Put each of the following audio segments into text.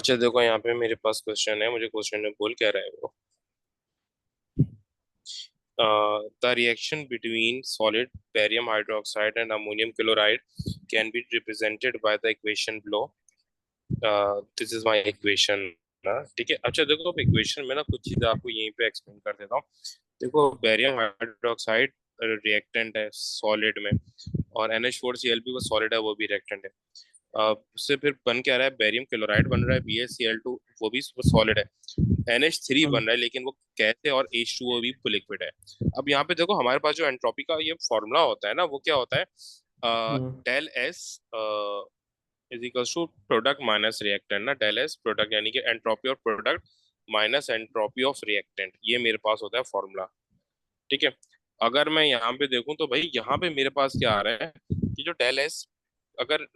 अच्छा देखो, यहाँ पे मेरे पास क्वेश्चन है, मुझे क्वेश्चन में बोल क्या रहा है वो। The reaction between solid barium hydroxide and ammonium chloride can be represented by the equation below. This is my equation ना, ठीक है। अच्छा देखो, अब इक्वेशन में ना कुछ चीजें आपको यहीं पे एक्सप्लेन कर देता हूँ। देखो, बेरियम हाइड्रोक्साइड रिएक्टेंट है सॉलिड में, और NH4Cl भी वो सॉलिड है, वो भी रिएक्टेंट है। उससे फिर बन क्या रहा है, बेरियम क्लोराइड बन रहा है, BaCl2, वो भी सॉलिड है। NH3 हम्म। बन रहा है, लेकिन वो गैस है, और H2O भी लिक्विड है। अब यहाँ पे देखो, हमारे पास जो एंट्रोपी का ये फॉर्मूला होता है ना, वो क्या होता है, hmm. Del S is equals to product minus reactant ना, डेल एस प्रोडक्ट यानी कि entropy of product minus entropy of reactant, ये मेरे पास होता है फॉर्मूला। ठीक है। अगर मैं यहाँ पे देखूं तो भाई यहाँ पे मेरे पास क्या आ रहा है कि जो डेल एस, अगर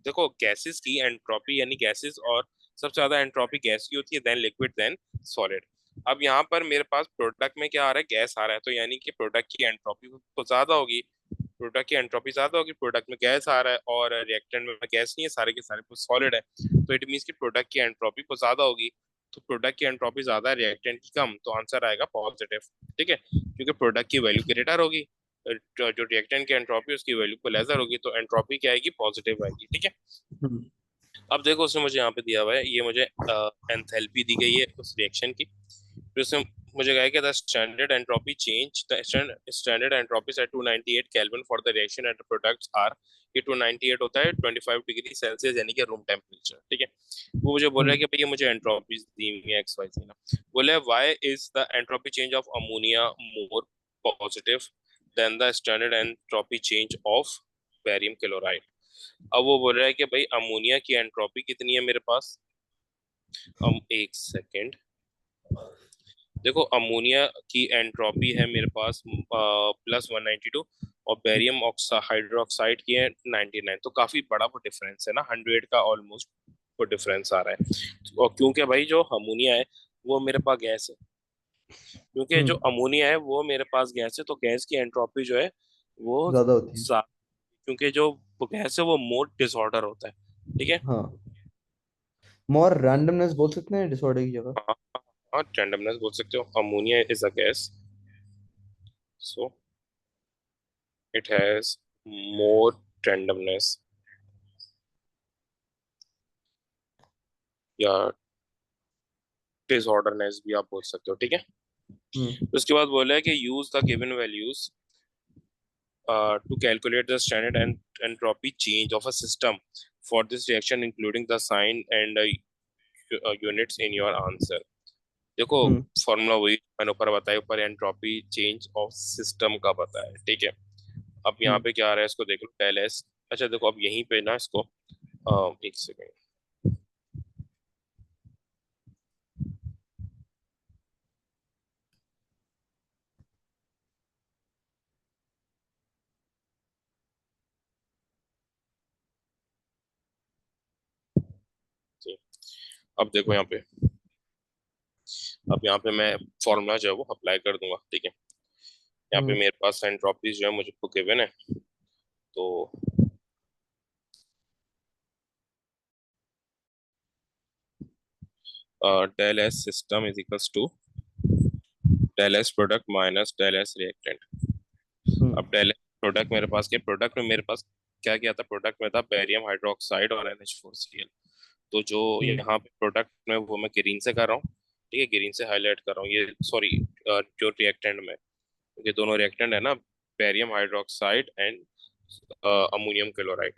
देखो गैसेस की एंट्रोपी, यानी गैसेस, और सबसे ज्यादा एंट्रोपी गैस की होती है, देन लिक्विड, देन सॉलिड। अब यहाँ पर मेरे पास प्रोडक्ट में क्या आ रहा है, गैस आ रहा है, तो यानी कि प्रोडक्ट की एंट्रोपी तो ज्यादा होगी। प्रोडक्ट की एंट्रोपी ज्यादा होगी, प्रोडक्ट में गैस आ रहा है, और रिएक्टेंट में गैस नहीं है, सारे के सारे सॉलिड है, तो इट मीन्स कि प्रोडक्ट की एंट्रोपी को ज्यादा होगी। तो प्रोडक्ट की एंट्रोपी ज्यादा है, रिएक्टेंट की कम, तो आंसर आएगा पॉजिटिव। ठीक है, क्योंकि प्रोडक्ट की वैल्यू ग्रेटर होगी, जो रिएक्टेंट की एंट्रोपी उसकी वैल्यू को लेसर होगी, तो एंट्रोपी क्या आएगी, पॉजिटिव आएगी। ठीक है। हम्म। अब देखो, उसने मुझे यहाँ पे दिया हुआ है, ये मुझे एंथैल्पी दी गई है उस रिएक्शन की। फिर उसने मुझे कहा है कि the standard entropy change, the standard entropy at 298 kelvin for the reaction and products are, ये 298 होता है 25 डिग्री सेल्सियस, यानी कि रूम टेम्परेचर। ठीक है। वो मुझे बोल रहा है हम्म। कि भैया मुझे एंट्रोपीज दी हुई है एक्स वाई से ना। बोले why is the entropy change of ammonia more positive than the standard entropy change of barium chloride. अब वो बोल रहा है कि भाई अमोनिया की एंट्रोपी कितनी है मेरे पास। हम एक सेकेंड, देखो अमोनिया की एंट्रोपी है मेरे पास +192, और बेरियम हाइड्रोक्साइड की है 99, तो काफी बड़ा वो डिफरेंस है ना, 100 का ऑलमोस्ट वो डिफरेंस आ रहा है। और क्योंकि भाई जो अमोनिया है वो मेरे पास गैस है, क्योंकि जो हम्म। अमोनिया है वो मेरे पास गैस है, तो गैस की एंट्रोपी जो है वो ज्यादा होती है। क्योंकि जो वो गैस है वो मोड डिसऑर्डर होता है। ठीक है। हाँ। मोर रैंडमनेस बोल सकते हैं डिसऑर्डर की जगह। हाँ, हाँ, रैंडमनेस बोल सकते हो, ammonia is a gas, so it has more randomness, या डिसऑर्डरनेस भी आप बोल सकते हो। ठीक है। हम्म। उसके बाद बोला है कि use the given values to calculate the standard and entropy change of a system for this reaction, including the sign and units in your answer। देखो, हम्म। फॉर्मूला वही मैंने ऊपर बताया, ऊपर एंट्रोपी चेंज ऑफ सिस्टम का बताया। ठीक है। अब यहाँ हम्म। पे क्या आ रहा है, इसको देख लो, डेल एस। अच्छा देखो, अब यहीं पे ना इसको एक सेकेंड, अब देखो यहाँ पे, अब यहाँ पे मैं फॉर्मूला जो है वो अप्लाई कर दूंगा। ठीक है। यहाँ पे हम्म। मेरे पास एंट्रोपीज जो है मुझे गिवन है, तो del S system is equals to del S product minus del S reactant. Hmm. अब डेल प्रोडक्ट मेरे पास, के प्रोडक्ट में मेरे पास क्या क्या था, प्रोडक्ट में था बेरियम हाइड्रोक्साइड और NH4Cl। तो जो हम्म। यहाँ पे प्रोडक्ट में वो मैं ग्रीन से कर रहा हूँ। ठीक है, ग्रीन से हाईलाइट कर रहा हूँ ये, सॉरी, जो रिएक्टेंट में, ये दोनों रिएक्टेंट है ना, barium hydroxide and ammonium chloride.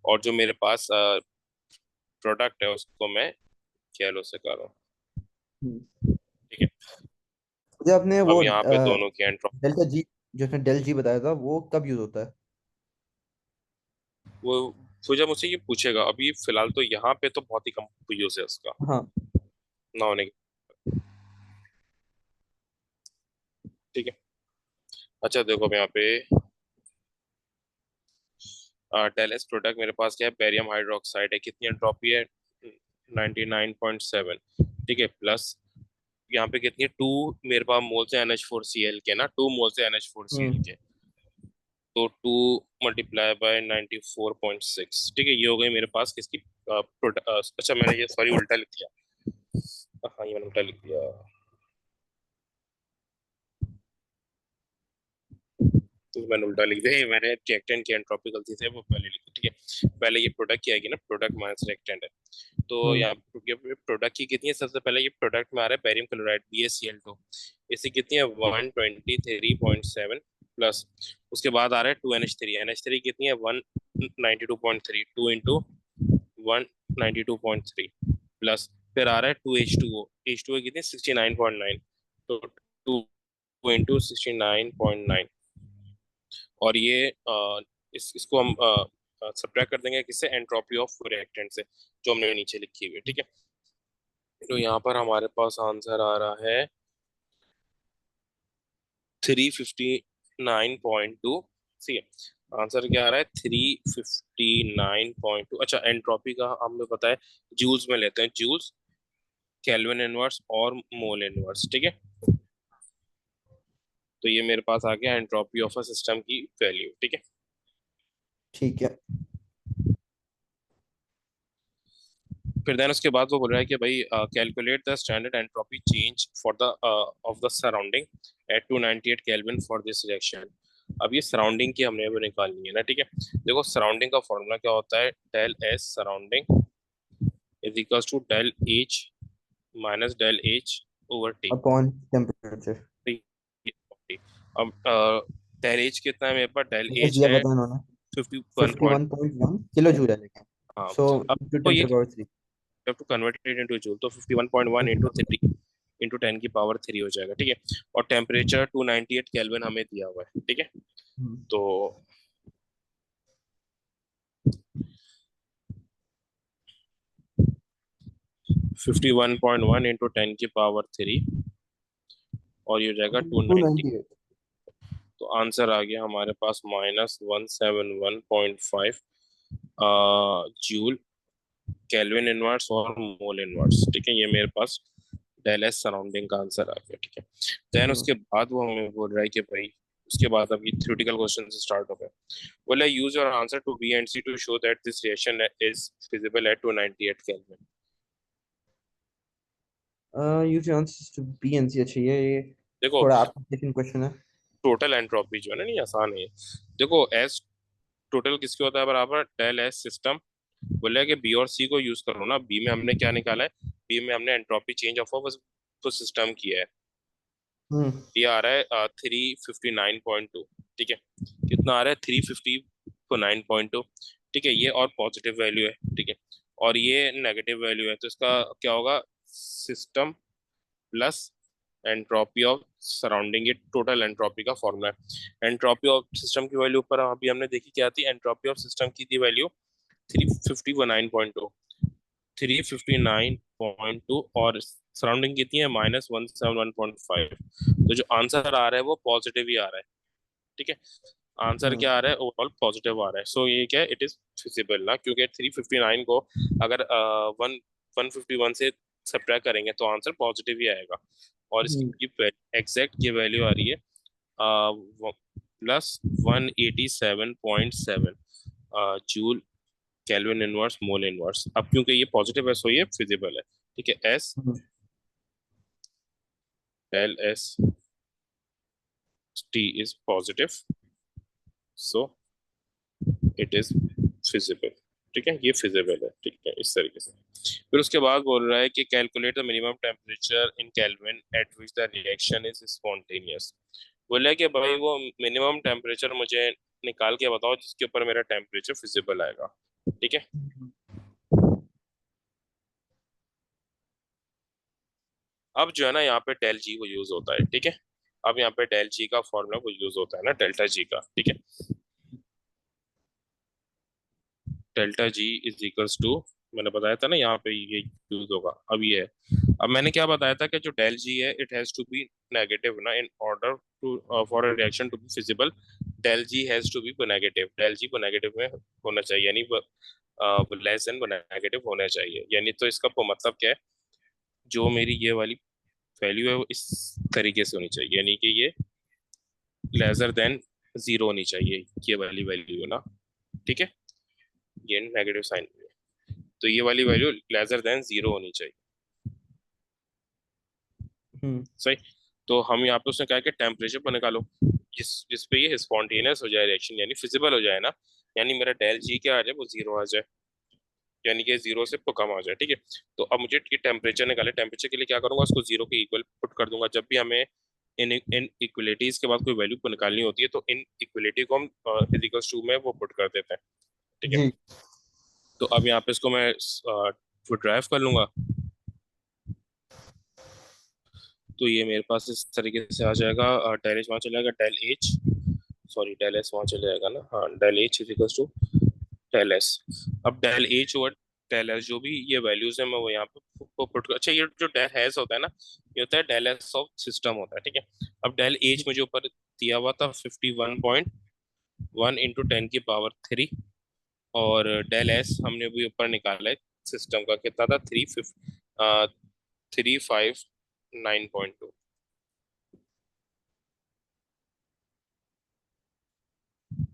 और जो मेरे पास प्रोडक्ट है उसको मैं येलो से कर रहा हूँ। हम्म। ठीक है। मुझे आपने अब वो यहाँ पे दोनों की एंट्रोपी, डेल्टा जी, जो उसने डेल जी बताया था वो कब यूज होता है? वो जब मुझसे ये पूछेगा, अभी फिलहाल तो यहाँ पे तो बहुत ही कम यूज है उसका हाँ। ना होने की। ठीक है। अच्छा देखो, अब यहाँ पे टेलेस प्रोडक्ट मेरे पास क्या है, बेरियम हाइड्रोक्साइड है, कितनी एंट्रोपी है, 99.7। ठीक है, प्लस यहाँ पे कितनी है, 2 मेरे पास मोल्स है NH4Cl के ना, 2 मोल्स है NH4Cl हम्म। के, तो 2 × 94.6। ठीक है, ये हो गई मेरे पास किसकी, अच्छा मैंने ये सॉरी उल्टा लिख दिया। हाँ ये मैंने उल्टा लिख दिया। तो मैंने उल्टा लिख दिया, ये मैंने रिएक्टेंट की एंट्रोपी गलती से वो पहले लिखी, ठीक है। पहले ये प्रोडक्ट की आएगी ना, प्रोडक्ट माइनस रिएक्टेंट है। तो हम्म। यहाँ ये प्रोडक्ट की कितनी है, सबसे पहले ये प्रोडक्ट में आ रहा है बेरियम क्लोराइड BaCl2, इसकी कितनी है 123.7 प्लस, उसके बाद आ रहा है 2NH3, NH3 कितनी है 192.3, 2 इंटू 192.3 प्लस, फिर आ रहा है 2H2O, H2O कितनी 69.9, तो 2 इंटू 69.9, और ये इसको हम सब्ट्रैक्ट कर देंगे किससे, एंट्रोपी ऑफ रिएक्टेंट से, जो हमने नीचे लिखी हुई है, ठीक है। तो यहाँ पर हमारे पास आंसर आ रहा है 359.2। ठीक है, आंसर क्या आ रहा है 359.2। अच्छा एंट्रोपी का हमें पता है, जूल्स में लेते हैं, जूल्स, केल्विन इनवर्स और मोल इनवर्स, ठीक है। तो ये मेरे पास आ गया एंट्रोपी ऑफ अ सिस्टम की वैल्यू, ठीक है। ठीक है। फिर देन उसके बाद वो बोल रहा है कि भाई calculate the standard entropy change for the of the surrounding at 298 kelvin for this reaction. अब ये सराउंडिंग की हमने वो निकालनी है ना, ठीक है। देखो सराउंडिंग का फॉर्मूला क्या होता है, del S surrounding is equals to del H minus del H over T. Upon temperature. अब डेल एच कितना है मेरे पास, डेल जैसे एच दिया है पता है उन्होंने 51 पॉइंट। 51.1 किलो जूल है, लेकिन हाँ, सो अब टू तो ये ten power 3। Have to convert it into joule, तो 51.1 इंटू 3 इंटू 10 की पावर 3 हो जाएगा, ठीक है। और टेम्परेचर 298 केल्विन हमें दिया हुआ है, ठीक है। तो 51.1 इंटू 10 की पावर 3, और ये हो जाएगा 290। 298। तो आंसर आ गया हमारे पास -171.5 जूल केल्विन इनवर्स और मोल इनवर्स, ठीक है। ये मेरे पास डेल एस सराउंडिंग का आंसर आ गया, ठीक है। देन उसके बाद वो हमें बोल रहा है कि भाई उसके बाद अब ये थ्योरेटिकल क्वेश्चन स्टार्ट हो गए। बोला use your answer to B and C to show that this reaction is feasible at 298 kelvin. Use answers to B and C. अच्छा, ये देखो थोड़ा एप्लीकेशन क्वेश्चन है। टोटल एंट्रोपी जो है ना, नहीं आसान है। देखो एस टोटल किसके होता है बराबर, डेल एस सिस्टम। बोला है कि बी और सी को यूज करो ना, बी में हमने क्या निकाला है, बी में हमने एंट्रोपी चेंज ऑफ तो सिस्टम किया है। हम्म। ये आ रहा है 359.2, ठीक है। कितना आ रहा है 359.2, ठीक है। ये और पॉजिटिव वैल्यू है, ठीक है, और ये नेगेटिव वैल्यू है, तो इसका क्या होगा, system plus entropy of surrounding, ये टोटल एंट्रोपी का फॉर्मूला है। एंट्रोपी ऑफ सिस्टम की वैल्यू पर अभी हमने देखी क्या थी, एंट्रोपी ऑफ सिस्टम की थी वैल्यू 359.2, 359.2, और सराउंडिंग कितनी है -171.5। तो जो आंसर आ रहा है वो पॉजिटिव ही आ रहा है, ठीक है। आंसर हम्म। क्या आ रहा है, ओवरऑल पॉजिटिव आ रहा है। सो ये क्या है, इट इज फिजिबल ना, क्योंकि 359 को अगर 151 से सब्ट्रैक्ट करेंगे तो आंसर पॉजिटिव ही आएगा। और हम्म। इसकी एग्जैक्ट ये वैल्यू आ रही है +187.7 joule kelvin inverse mole inverse. अब क्योंकि ये पॉजिटिव है सो ये फिजिबल है, ठीक है। As hmm. Del S T is positive, so it is feasible, ठीक है। ये फिजिबल है, ठीक है, इस तरीके से। फिर उसके बाद बोल रहा है कि calculate the minimum temperature in kelvin eight which the reaction is spontaneous. बोला है कि भाई वो मिनिमम टेम्परेचर मुझे निकाल के बताओ जिसके ऊपर मेरा टेम्परेचर फिजिबल आएगा, ठीक है। अब जो है ना यहाँ पे डेल जी को यूज होता है, ठीक है। अब यहाँ पे डेल जी का फॉर्मूला को यूज होता है ना, डेल्टा जी का, ठीक है। Delta G is equals to, मैंने बताया था ना यहाँ पे ये यूज होगा, अब ये है। अब मैंने क्या बताया था कि जो डेल जी है it has to be negative ना, in order to for a reaction to be feasible, del G has to be negative, del G negative में होना चाहिए, यानी लेस देन नेगेटिव होना चाहिए। यानी तो इसका मतलब क्या है, जो मेरी ये वाली वैल्यू है वो इस तरीके से होनी चाहिए, यानी कि ये लेसर देन जीरो होनी चाहिए, ये वाली वैल्यू ना, ठीक है। ये नेगेटिव साइन, तो ये वाली वैल्यू लेसर देन 0 होनी चाहिए। सही। तो हम यहाँ पे उसने कहा कि टेम्परेचर पर निकालो जिस पे ये स्पॉन्टेनियस हो जाए रिएक्शन, यानी फिजिबल हो जाए ना, यानी मेरा डेल जी क्या आ जाए, वो 0 आ जाए, यानी कि 0 से कम आ जाए। ठीक है। तो अब मुझे ये टेम्परेचर निकाले, टेम्परेचर के लिए क्या करूंगा, उसको 0 के इक्वल पुट कर दूंगा। जब भी हमें इन इक्वलिटीज के बाद कोई वैल्यू को निकालनी होती है तो इन इक्वलिटी को हम इक्वल्स टू में वो पुट कर देते हैं। ठीक है। जी। तो अब यहाँ पे इसको मैं ड्राइव कर लूंगा, तो ये मेरे पास इस तरीके से आ जाएगा। डेल एच वहाँ चला जाएगा, del H, sorry del S वहाँ चले जाएगा ना, हाँ del H is equal to del S. अब डेल एच और डेल एस जो भी ये वैल्यूज है मैं वो यहाँ पे पुट कर, अच्छा ये जो डेल एस होता है ना, ये होता है डेल एस ऑफ सिस्टम होता है। ठीक है। अब डेल एच मुझे ऊपर दिया हुआ था 51.1 इंटू 10 की पावर 3, और डेल एस हमने भी ऊपर निकाला है सिस्टम का, कितना था, 359.2।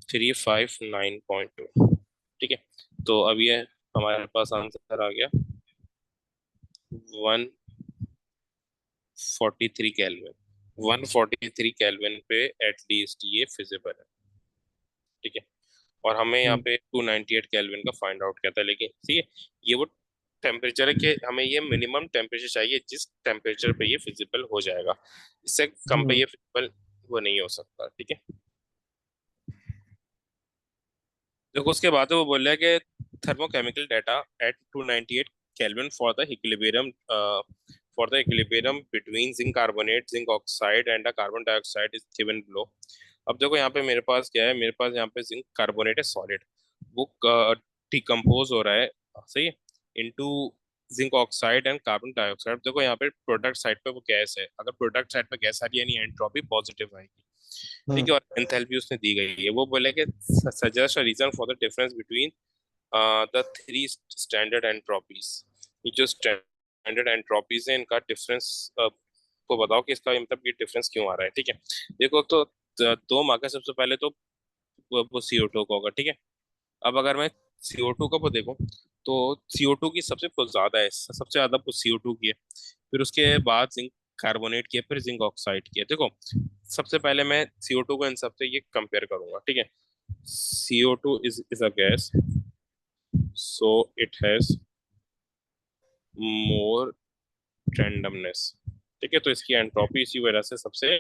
359.2। ठीक है। तो अब ये हमारे पास आंसर आ गया 143 केल्विन। 143 केल्विन पे एटलीस्ट ये फिजिबल है। ठीक है। और हमें यहाँ हम्म। पे 298 केल्विन का फाइंड आउट किया था, लेकिन ठीक है, ये वो टेम्परेचर है कि हमें ये मिनिमम टेम्परेचर चाहिए जिस टेम्परेचर पे ये फिजिबल हो जाएगा, इससे कम पे हम्म। ये फिजिबल वो नहीं हो सकता। ठीक है। देखो उसके बाद वो बोल रहा है कि thermochemical data at 298 kelvin for the equilibrium between zinc carbonate, zinc oxide and the carbon dioxide is given below. अब देखो यहाँ पे मेरे पास क्या है, मेरे पास यहाँ पे जिंक कार्बोनेट है सॉलिड, वो डिकम्पोज हो रहा है, सही है, into zinc oxide and carbon dioxide. देखो यहाँ पे प्रोडक्ट साइड पे वो गैस है, अगर प्रोडक्ट साइड पे गैस आ रही है यानी एंट्रोपी पॉजिटिव आएगी। ठीक हम्म। है। और एंथैल्पी उसने दी गई है, वो बोले कि suggest a reason for the difference between the three standard entropies. ये जो स्टैंडर्ड एंट्रोपीज है इनका डिफरेंस को बताओ कि इसका मतलब ये डिफरेंस क्यों आ रहा है। ठीक है। देखो तो दो मार्क है, सबसे पहले तो वो CO2 का होगा। ठीक है। अब अगर मैं CO2 का वो देखूं तो CO2 की सबसे ज्यादा है, सबसे ज्यादा CO2 की है, फिर उसके बाद जिंक कार्बोनेट की है, फिर जिंक ऑक्साइड की है। देखो सबसे पहले मैं CO2 को इन सबसे ये कंपेयर करूंगा। ठीक है। CO2 is a gas, so it has more randomness। ठीक है। तो इसकी एंट्रोपी इसी वजह से सबसे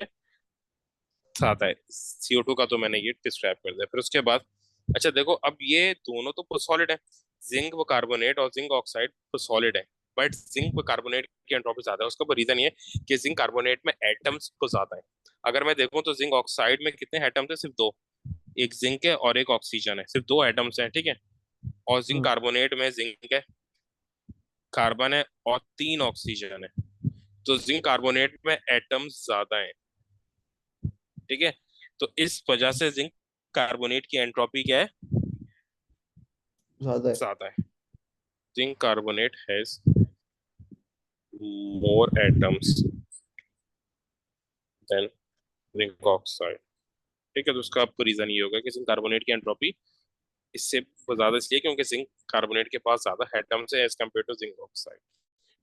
ज्यादा है। CO2 का तो मैंने ये डिस्क्राइब कर दिया। फिर उसके बाद अच्छा देखो, अब ये दोनों तो सॉलिड है, जिंक व कार्बोनेट और जिंक ऑक्साइड तो सॉलिड है, बट जिंक व कार्बोनेट की एंट्रोपी ज्यादा है। उसका रीजन ये है कि जिंक कार्बोनेट में एटम्स तो ज्यादा है। अगर मैं देखूं तो जिंक ऑक्साइड में कितने एटम्स है, सिर्फ दो, एक जिंक है और एक ऑक्सीजन है, सिर्फ दो एटम्स हैं। ठीक है। और जिंक हम्म। कार्बोनेट में जिंक है, कार्बन है और 3 ऑक्सीजन है, तो जिंक कार्बोनेट में एटम्स ज्यादा है। ठीक है। तो इस वजह से जिंक कार्बोनेट की एंट्रोपी क्या है, ज्यादा है। ज्यादा है। Zinc carbonate has more atoms than zinc oxide. ठीक है। तो उसका आपको रीजन ये होगा कि जिंक कार्बोनेट की एंट्रोपी इससे ज्यादा इसलिए क्योंकि जिंक कार्बोनेट के पास ज्यादा एटम्स है as compare to zinc oxide.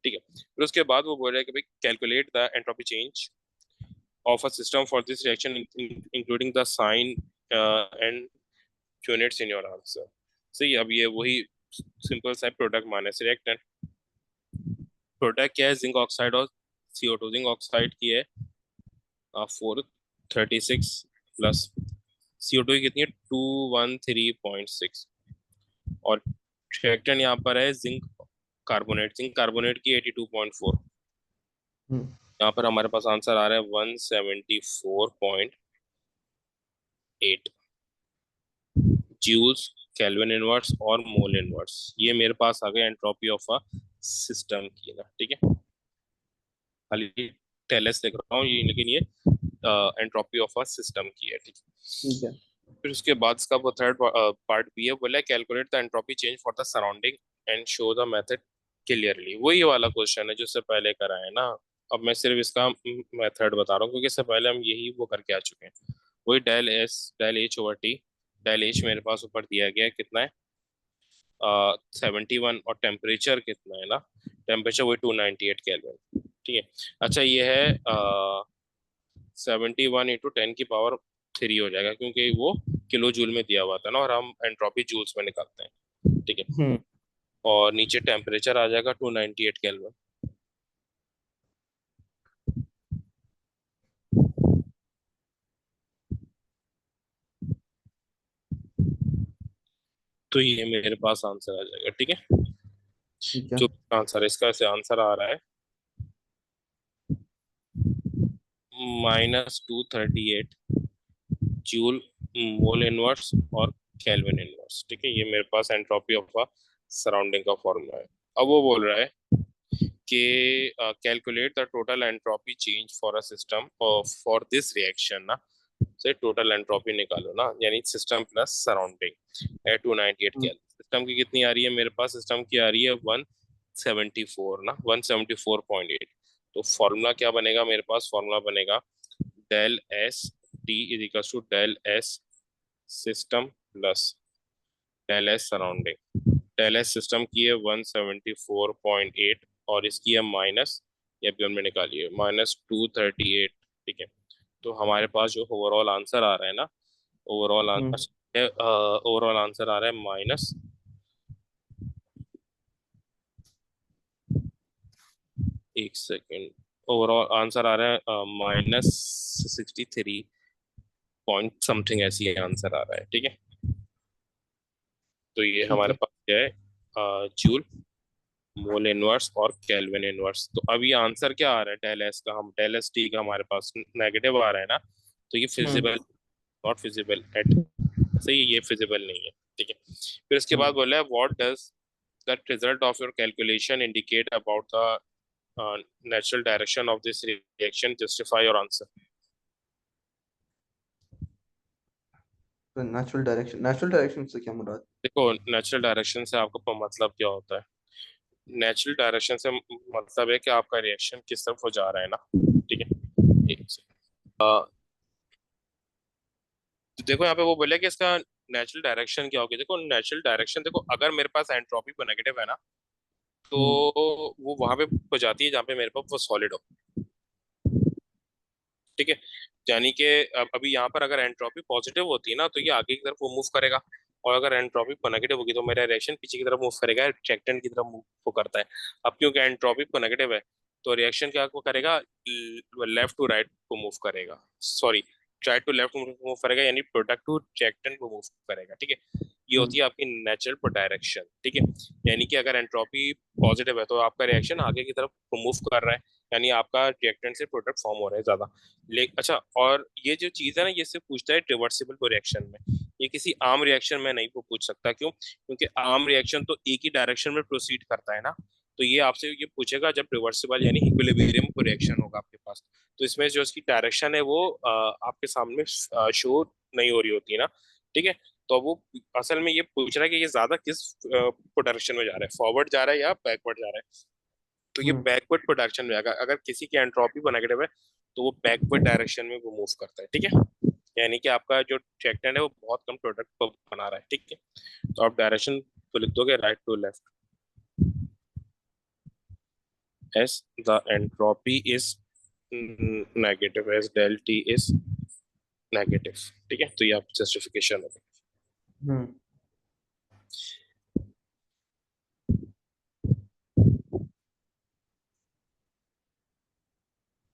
ठीक है। फिर उसके बाद वो बोल रहा है कि भाई calculate the entropy change of a system for this reaction, including the sign and units in your answer। सही। अब ये वही सिंपल सा प्रोडक्ट माइनस रिएक्टेंट। प्रोडक्ट क्या है, जिंक ऑक्साइड और CO2। जिंक ऑक्साइड की है 436 प्लस CO2 की कितनी है 213.6, और रिएक्टेंट यहाँ पर है जिंक कार्बोनेट, जिंक कार्बोनेट की 82.4। हम्म। यहाँ पर हमारे पास आंसर आ रहा है 174.8 जूल्स, केल्विन इनवर्स और मोल इनवर्स। ये मेरे पास आ गया एंट्रोपी ऑफ अ सिस्टम की ना। ठीक है। खाली टेलस लिख रहा हूँ ये, लेकिन ये एंट्रोपी ऑफ अ सिस्टम की है। ठीक है। ठीक है। फिर उसके बाद इसका वो थर्ड पार्ट भी है, बोला calculate the entropy change for the surrounding and show the method clearly. वही वाला क्वेश्चन है जो इससे पहले करा है ना। अब मैं सिर्फ इसका मेथड बता रहा हूँ क्योंकि इससे पहले हम यही वो करके आ चुके हैं। वही del H over T, del H मेरे पास ऊपर दिया गया है कितना है 71 और टेम्परेचर कितना है ना, टेम्परेचर वही 298 केल्विन। ठीक है। अच्छा ये है 71 इंटू 10 की पावर 3 हो जाएगा, क्योंकि वो किलो जूल में दिया हुआ था ना, और हम एंट्रोपी जूल्स में निकालते हैं। ठीक है। हम्म। और नीचे टेम्परेचर आ जाएगा 298 केल्विन। तो ये मेरे पास आंसर आ जाएगा। ठीक है। ठीक है। जो आंसर है इसका, ऐसे आंसर आ रहा है -238 जूल मोल इनवर्स और केल्विन इनवर्स। ठीक है, ये मेरे पास एंट्रोपी ऑफ अ सराउंडिंग का फॉर्मूला है। अब वो बोल रहा है कि calculate the total entropy change for a system for this reaction ना, से टोटल एंट्रोपी निकालो ना, यानी system plus surrounding at 298 hmm. Kelvin. System की कितनी आ रही है मेरे पास, सिस्टम की आ रही है 174 ना, 174.8। तो फॉर्मूला क्या बनेगा मेरे पास, फॉर्मूला बनेगा del S T is equal to del S system plus del S surrounding. Del S system की है 174.8 और इसकी है माइनस, ये भी हमने निकाली है -238। ठीक है। तो हमारे पास जो ओवरऑल आंसर आ रहा है ना, ओवरऑल हम्म। आंसर, ओवरऑल आंसर आ रहा है माइनस, एक सेकेंड, ओवरऑल आंसर आ रहा है -63 पॉइंट समथिंग, ऐसी आंसर आ रहा है। ठीक है। तो ये ठीक हमारे है। पास क्या है, जूल मोल इनवर्स और केल्विन इनवर्स। तो अभी आंसर क्या आ रहा है, डेल एस का, हम डेल एस टी का हमारे पास नेगेटिव आ रहा है ना, तो ये हम्म। फिजिबल, नॉट फिजिबल एट, सही है, ये फिजिबल नहीं है। ठीक है। फिर इसके बाद हम्म। बोला है what does the result of your calculation indicate about the natural direction of this reaction, justify your answer. तो नेचुरल डायरेक्शन से क्या मुराद? देखो नेचुरल डायरेक्शन से आपका मतलब क्या होता है, नेचुरल डायरेक्शन से मतलब है कि आपका रिएक्शन किस तरफ हो जा रहा है ना। ठीक है। एक से तो देखो यहाँ पे वो बोले कि इसका नेचुरल डायरेक्शन क्या होगी। देखो नेचुरल डायरेक्शन, देखो अगर मेरे पास एंट्रोपी को नेगेटिव है ना, तो हम्म। वो वहां पे हो जाती है जहाँ पे मेरे पास वो सॉलिड हो। ठीक है। यानी कि अभी यहाँ पर अगर एंट्रोपी पॉजिटिव होती है ना, तो ये आगे की तरफ वो मूव करेगा, और अगर एंट्रोपी नेगेटिव होगी तो मेरा रिएक्शन पीछे की तरफ मूव करेगा, रिएक्टेंट की तरफ मूव वो करता है। अब क्योंकि एंट्रोपी नेगेटिव है, तो रिएक्शन क्या वो करेगा, लेफ्ट टू राइट को मूव करेगा, sorry, right to left move करेगा, यानी प्रोडक्ट टू रिएक्टेंट को मूव करेगा। ठीक है। ये हम्म। होती है आपकी नेचुरल डायरेक्शन। ठीक है। यानी कि अगर एंट्रोपी पॉजिटिव है तो आपका रिएक्शन आगे की तरफ मूव कर रहा है, यानी आपका रिएक्टेंट से प्रोडक्ट फॉर्म हो रहा है ज्यादा। ले अच्छा, और ये जो चीज है ना, ये सिर्फ पूछता है रिवर्सिबल रिएक्शन में, ये किसी आम रिएक्शन में नहीं पूछ सकता। क्यों? क्योंकि आम रिएक्शन तो एक ही डायरेक्शन में प्रोसीड करता है ना, तो ये आपसे ये पूछेगा जब रिवर्सिबल यानी इक्विलिब्रियम रिएक्शन होगा आपके पास, तो इसमें जो इसकी डायरेक्शन है वो आपके सामने शो नहीं हो रही होती ना। ठीक है। तो वो असल में ये पूछ रहा है कि ये ज्यादा किस डायरेक्शन में जा रहा है, फॉरवर्ड जा रहा है या बैकवर्ड जा रहा है। तो ये हम्म। बैकवर्ड प्रोडक्शन में आएगा, अगर किसी की एंट्रोपी वो नेगेटिव है तो वो बैकवर्ड डायरेक्शन में वो मूव करता है। ठीक है। यानी कि आपका जो रिएक्टेंट है वो बहुत कम प्रोडक्ट को बना रहा है। ठीक है। तो आप डायरेक्शन तो लिख दोगे right to left, as the entropy is negative, as del T is negative. ठीक है। तो ये आप जस्टिफिकेशन होगा। हम्म।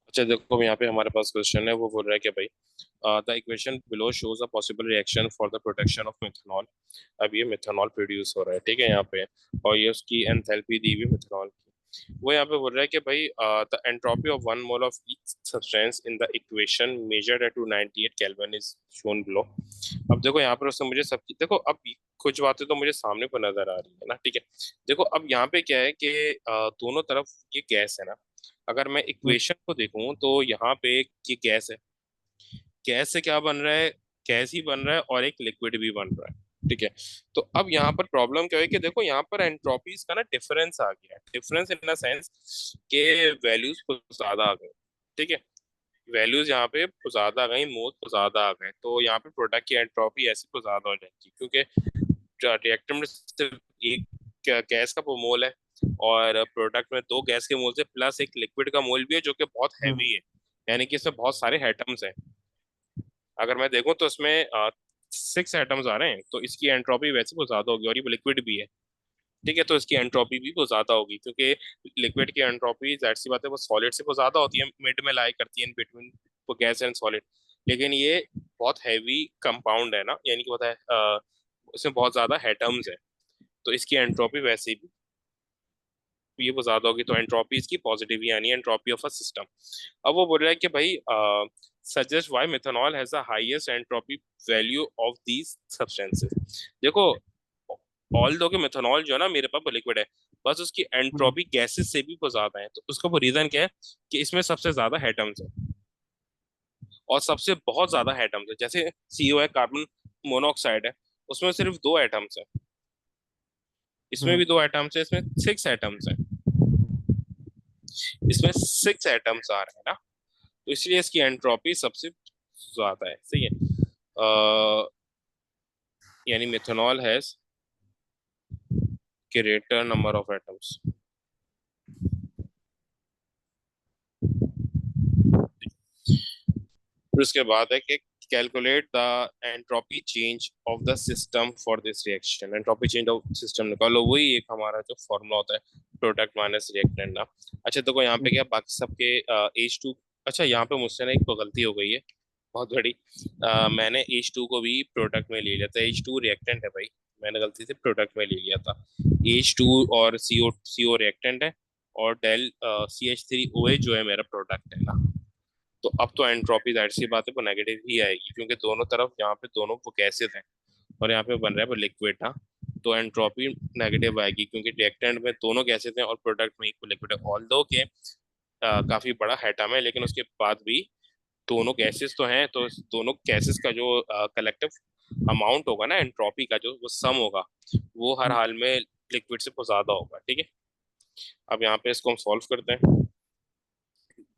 अच्छा देखो यहाँ पे हमारे पास क्वेश्चन है, वो बोल रहा है कि भाई the equation below shows a possible reaction for the production of methanol. अब ये मिथेनॉल प्रोड्यूस हो रहा है। ठीक है यहाँ पे, और ये उसकी एंथैल्पी दी हुई मिथेनॉल की, वो यहाँ पे बोल रहा है कि भाई the entropy of 1 mole of each substance in the equation measured eight 298 kelvin is shown below. अब देखो यहाँ पर उसने मुझे सब देखो, अब कुछ बातें तो मुझे सामने को नजर आ रही है ना। ठीक है। देखो अब यहाँ पे क्या है कि दोनों तरफ ये गैस है ना, अगर मैं हम्म। इक्वेशन को देखूं तो यहाँ पे ये गैस है, गैस से क्या बन रहा है, गैस ही बन रहा है और एक लिक्विड भी बन रहा है। ठीक है। तो अब यहाँ पर प्रॉब्लम क्या है कि देखो यहाँ पर एंट्रोपीज का ना डिफरेंस आ गया है, डिफरेंस इन द सेंस के वैल्यूज कुछ ज्यादा आ गए। ठीक है। वैल्यूज यहाँ पे कुछ ज्यादा आ गई, मोल कुछ ज्यादा आ गए, तो यहाँ पे प्रोडक्ट की एंट्रोपी ऐसी कुछ ज्यादा हो जाएगी, क्योंकि रिएक्टर में सिर्फ एक गैस का मोल है और प्रोडक्ट में दो गैस के मोल से प्लस एक लिक्विड का मोल भी है जो कि बहुत हम्म हैवी है, यानी कि इसमें बहुत सारे एटम्स हैं। अगर मैं देखूं तो इसमें 6 एटम्स आ रहे हैं, तो इसकी एंट्रोपी वैसे बहुत ज्यादा होगी और ये लिक्विड भी है। ठीक है, तो इसकी एंट्रोपी भी बहुत ज्यादा होगी क्योंकि लिक्विड की एंट्रोपी जाहिर सी बात है वो सॉलिड से बहुत ज्यादा होती है, मिड में लाई करती है in between gas and solid. लेकिन ये बहुत हैवी कंपाउंड है ना, यानी कि पता है इसमें बहुत ज्यादा एटम्स है, तो इसकी एंट्रोपी वैसे भी ये बहुत ज्यादा होगी, तो एंट्रोपी इसकी पॉजिटिव यानी एंट्रोपी ऑफ अ सिस्टम। अब वो बोल रहा है कि भाई suggest why methanol has the highest entropy value of these substances. देखो, ऑल दो के मेथनॉल जो है ना मेरे पास लिक्विड है, बस उसकी हम्म एंट्रोपी गैसेस से भी बहुत ज्यादा है, तो उसका वो रीजन क्या है कि इसमें सबसे ज्यादा एटम्स है और सबसे बहुत ज्यादा एटम्स है। जैसे सीओ है, कार्बन मोनोऑक्साइड है, उसमें सिर्फ 2 एटम्स है, इसमें हम्म भी 2 एटम्स है, इसमें 6 एटम्स है, इसमें 6 एटम्स आ रहे हैं ना, तो इसलिए इसकी एंट्रोपी सबसे ज्यादा है। सही है। यानी methanol has greater number of atoms. फिर उसके बाद है कि calculate the entropy change of the system for this reaction. Entropy change of system निकालो, वही एक हमारा जो फॉर्मूला होता है प्रोडक्ट माइनस रिएक्टेंट ना। अच्छा देखो यहाँ पे हम्म क्या बाकी सबके H2। अच्छा यहाँ पे मुझसे ना एक तो गलती हो गई है बहुत बड़ी। मैंने H2 को भी प्रोडक्ट में ले लिया था, H2 रिएक्टेंट है भाई, मैंने गलती से प्रोडक्ट में ले लिया था। H2 और CO रिएक्टेंट है और डेल CH3OH जो है मेरा प्रोडक्ट है ना। तो अब तो एंट्रोपी जाहिर सी बात है वो नेगेटिव ही आएगी क्योंकि दोनों तरफ यहाँ पे दोनों वो गैसेज हैं और यहाँ पे बन रहा है वो लिक्विड ना, तो एंट्रोपी नेगेटिव आएगी क्योंकि रिएक्टेंट में दोनों गैसेज हैं और प्रोडक्ट में इक्वल लिक्विड है। ऑल दो के काफी बड़ा एटम है लेकिन उसके बाद भी दोनों गैसेस तो हैं, तो दोनों गैसेस का जो कलेक्टिव अमाउंट होगा ना एंट्रोपी का जो वो सम होगा वो हर हम्म हाल में लिक्विड से बहुत ज्यादा होगा। ठीक है, अब यहाँ पे इसको हम सॉल्व करते हैं।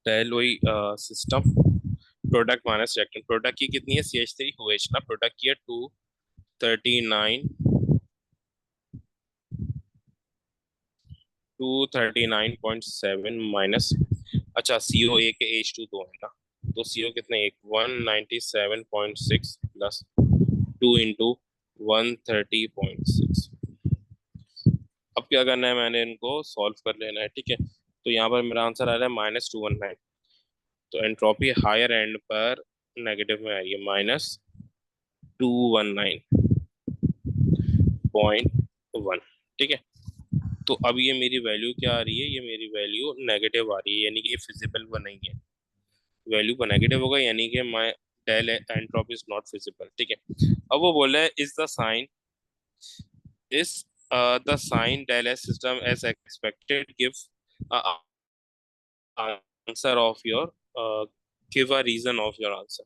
डेल वही system product minus reactant, product की कितनी है CH3OH ना, प्रोडक्ट की है 239 माइनस, अच्छा CO एक है H2 दो है ना, तो CO कितने एक 197.6 प्लस 2 इंटू 130.6। अब क्या करना है, मैंने इनको सॉल्व कर लेना है। ठीक है, तो यहाँ पर मेरा आंसर आ रहा है -219, तो एंट्रोपी हायर एंड पर नेगेटिव में आ रही है -219.1। ठीक है, तो अब ये मेरी वैल्यू क्या आ रही है, ये मेरी वैल्यू नेगेटिव आ रही है यानी कि ये फिजिबल वो नहीं है, वैल्यू पर नेगेटिव होगा यानी कि my del entropy is not feasible. ठीक है, अब वो बोला है is the sign del S system as expected give answer of your give a reason of your answer,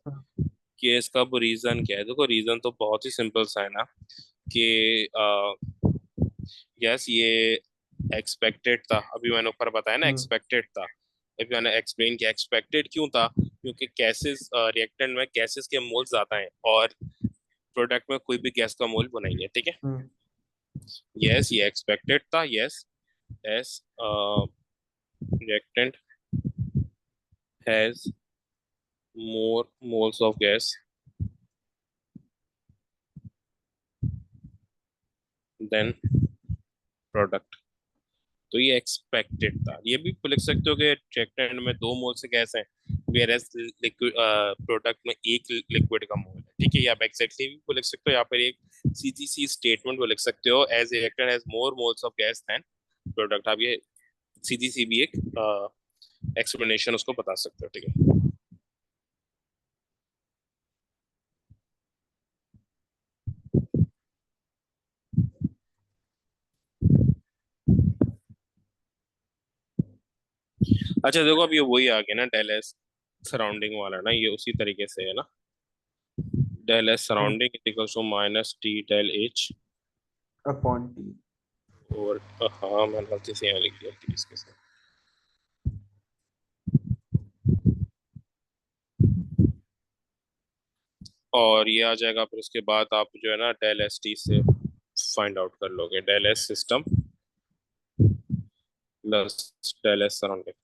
कि इसका रीजन क्या है। देखो रीजन तो बहुत ही सिंपल सा है ना कि यस ये एक्सपेक्टेड था, अभी मैंने ऊपर बताया ना हम्म एक्सपेक्टेड था, अभी मैंने एक्सप्लेन किया एक्सपेक्टेड क्यों था, क्योंकि गैसेस रिएक्टेंट में गैसेस के मोल ज्यादा हैं और प्रोडक्ट में कोई भी गैस का मोल वो नहीं है। ठीक है, हम्म यस ये एक्सपेक्टेड था, yes as reactant has more moles of gas than product, तो ये एक्सपेक्टेड था। ये भी लिख सकते हो कि रिएक्टेंट में 2 मोल से गैस है, वेयर एज लिक्विड प्रोडक्ट में एक लिक्विड का मोल है। ठीक है, या आप एग्जैक्टली भी लिख सकते हो, यहाँ पर एक सीधी सी स्टेटमेंट को लिख सकते हो as reactant has more moles of gas than product. आप ये सीधी सी भी एक एक्सप्लेनेशन उसको बता सकते हो। ठीक है, अच्छा देखो अब ये वही आ गया ना डेल एस सराउंडिंग वाला ना, ये उसी तरीके से है ना, del S hmm surrounding equals to -T del H upon T. और हाँ मैंने गलती से यहाँ लिख दिया थी इसके साथ। और ये आ जाएगा, फिर उसके बाद आप जो है ना डेल एस टी से फाइंड आउट कर लोगे, del S system plus del S surrounding.